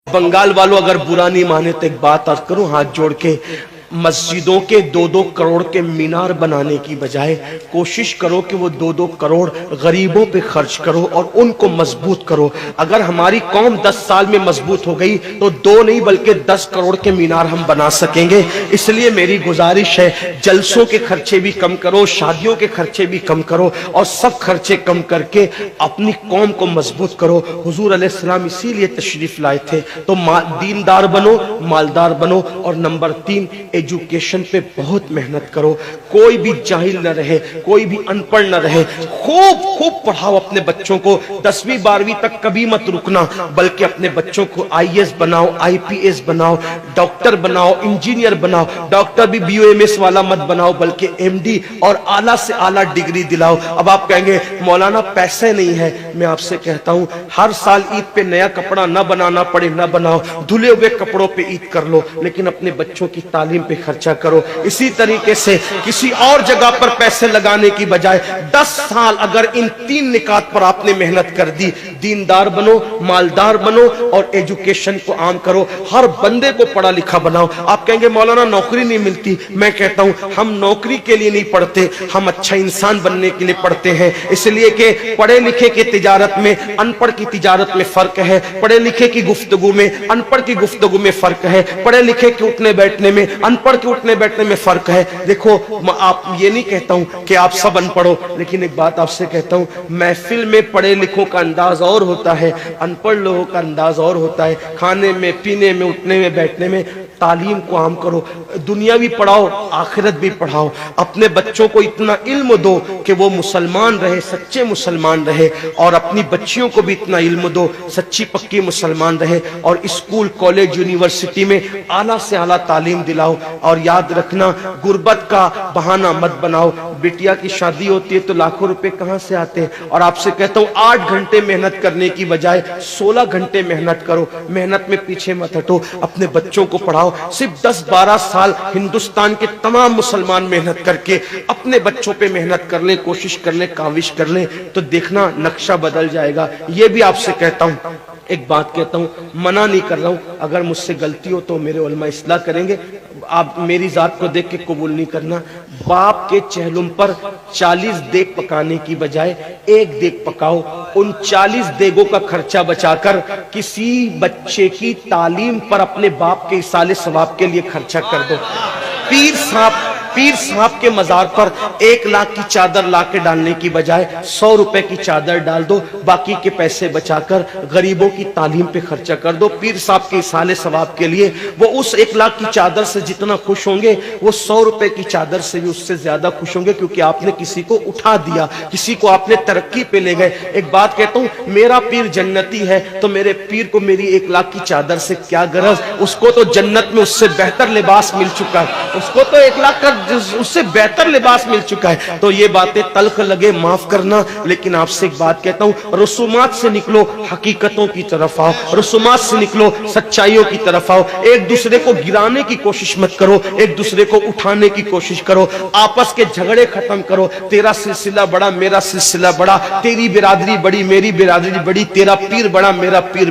बंगाल वालों अगर बुरा नहीं माने तो एक बात अर्ज करूं हाथ जोड़ के, मस्जिदों के 2-2 करोड़ के मीनार बनाने की बजाय कोशिश करो कि वो 2-2 करोड़ गरीबों पे खर्च करो और उनको मजबूत करो। अगर हमारी कौम 10 साल में मजबूत हो गई तो 2 नहीं बल्कि 10 करोड़ के मीनार हम बना सकेंगे। इसलिए मेरी गुजारिश है, जलसों के खर्चे भी कम करो, शादियों के खर्चे भी कम करो और सब खर्चे कम करके अपनी कौम को मजबूत करो। हुजूर अलैहिस्सलाम इसीलिए तशरीफ लाए थे। तो दीनदार बनो, मालदार बनो और नंबर 3 एजुकेशन पे बहुत मेहनत करो। कोई भी जाहिल न रहे, कोई भी अनपढ़ न रहे। खूब खूब पढ़ाओ अपने बच्चों को। 10वीं 12वीं तक कभी मत रुकना, बल्कि अपने बच्चों को IAS बनाओ, IPS बनाओ, डॉक्टर बनाओ, इंजीनियर बनाओ। डॉक्टर भी BOMS वाला मत बनाओ, बल्कि MD और आला से आला डिग्री दिलाओ। अब आप कहेंगे मौलाना पैसे नहीं है। मैं आपसे कहता हूं, हर साल ईद पे नया कपड़ा न बनाना पड़े न बनाओ, धुले हुए कपड़ों पे ईद कर लो, लेकिन अपने बच्चों की तालीम पे खर्चा करो। इसी तरीके से किसी और जगह पर पैसे लगाने की बजाय 10 साल अगर इन 3 निकात पर आपने मेहनत कर दी, दीनदार बनो, मालदार बनो और एजुकेशन को आम करो। हर बंदे को पढ़ा लिखा बनाओ। आप कहेंगे मौलाना नौकरी नहीं मिलती। मैं कहता हूं हम नौकरी के लिए नहीं पढ़ते, हम अच्छा इंसान बनने के लिए पढ़ते हैं। इसलिए कि पढ़े लिखे की तिजारत में अनपढ़ की तिजारत में फर्क है, पढ़े लिखे की गुफ्तगू में अनपढ़ की गुफ्तगू में फर्क है, पढ़े लिखे के उठने बैठने में अनपढ़ के उठने बैठने में फर्क है। देखो, आप ये नहीं कहता हूं कि आप सब अनपढ़ हो, लेकिन एक बात आपसे कहता हूं, महफिल में पढ़े लिखों का अंदाज और होता है, अनपढ़ लोगों का अंदाज और होता है। खाने में, पीने में, उठने में, बैठने में तालीम को आम करो। दुनिया भी पढ़ाओ, आखिरत भी पढ़ाओ। अपने बच्चों को इतना इल्म दो कि वो मुसलमान रहे, सच्चे मुसलमान रहे, और अपनी बच्चियों को भी इतना इल्म दो, सच्ची पक्की मुसलमान रहे। और स्कूल, कॉलेज, यूनिवर्सिटी में आला से आला तालीम दिलाओ। और याद रखना, गुर्बत का बहाना मत बनाओ। बिटिया की शादी होती है तो लाखों रुपए कहां से आते हैं। और आपसे कहता हूं 8 घंटे मेहनत करने की बजाय 16 घंटे मेहनत करो। मेहनत में पीछे मत हटो, अपने बच्चों को पढ़ाओ। सिर्फ 10-12 साल हिंदुस्तान के तमाम मुसलमान मेहनत करके अपने बच्चों पे मेहनत कर ले, कोशिश कर ले, काविश कर ले, तो देखना नक्शा बदल जाएगा। ये भी आपसे कहता हूं, एक बात कहता हूं, मना नहीं कर रहा हूं, अगर मुझसे गलती हो तो मेरे उलमा इस्लाह करेंगे। आप मेरी जात को देख के कबूल नहीं करना। बाप के चेहलुम पर 40 देग पकाने की बजाय 1 देग पकाओ। उन 40 देगों का खर्चा बचाकर किसी बच्चे की तालीम पर अपने बाप के इसाले सवाब के लिए खर्चा कर दो। पीर साहब के मजार पर 1 लाख की चादर ला के डालने की बजाय 100 रुपए की चादर डाल दो। बाकी के पैसे बचाकर गरीबों की तालीम पे खर्चा कर दो। पीर साहब के इसाले सवाब के लिए वो उस 1 लाख की चादर से जितना खुश होंगे, वो 100 रुपए की चादर से भी उससे ज्यादा खुश होंगे, क्योंकि आपने किसी को उठा दिया, किसी को आपने तरक्की पे ले गए। एक बात कहता हूं, मेरा पीर जन्नती है तो मेरे पीर को मेरी 1 लाख की चादर से क्या गरज। उसको तो जन्नत में उससे बेहतर लिबास मिल चुका है, उसको तो 1 लाख का उससे बेहतर लिबास मिल चुका है। तो ये बातें तल्ख लगे, माफ करना, लेकिन आपसे एक बात कहता हूं, रसूमात से निकलो, हकीकतों की तरफ आओ। रसूमात से निकलो, सच्चाइयों की तरफ आओ। एक दूसरे को गिराने की कोशिश मत करो, एक दूसरे को उठाने की कोशिश करो। आपस के झगड़े खत्म करो। तेरा सिलसिला बड़ा, मेरा सिलसिला बड़ा, तेरी बिरादरी बड़ी, मेरी बिरादरी बड़ी, तेरा पीर बड़ा, मेरा पीर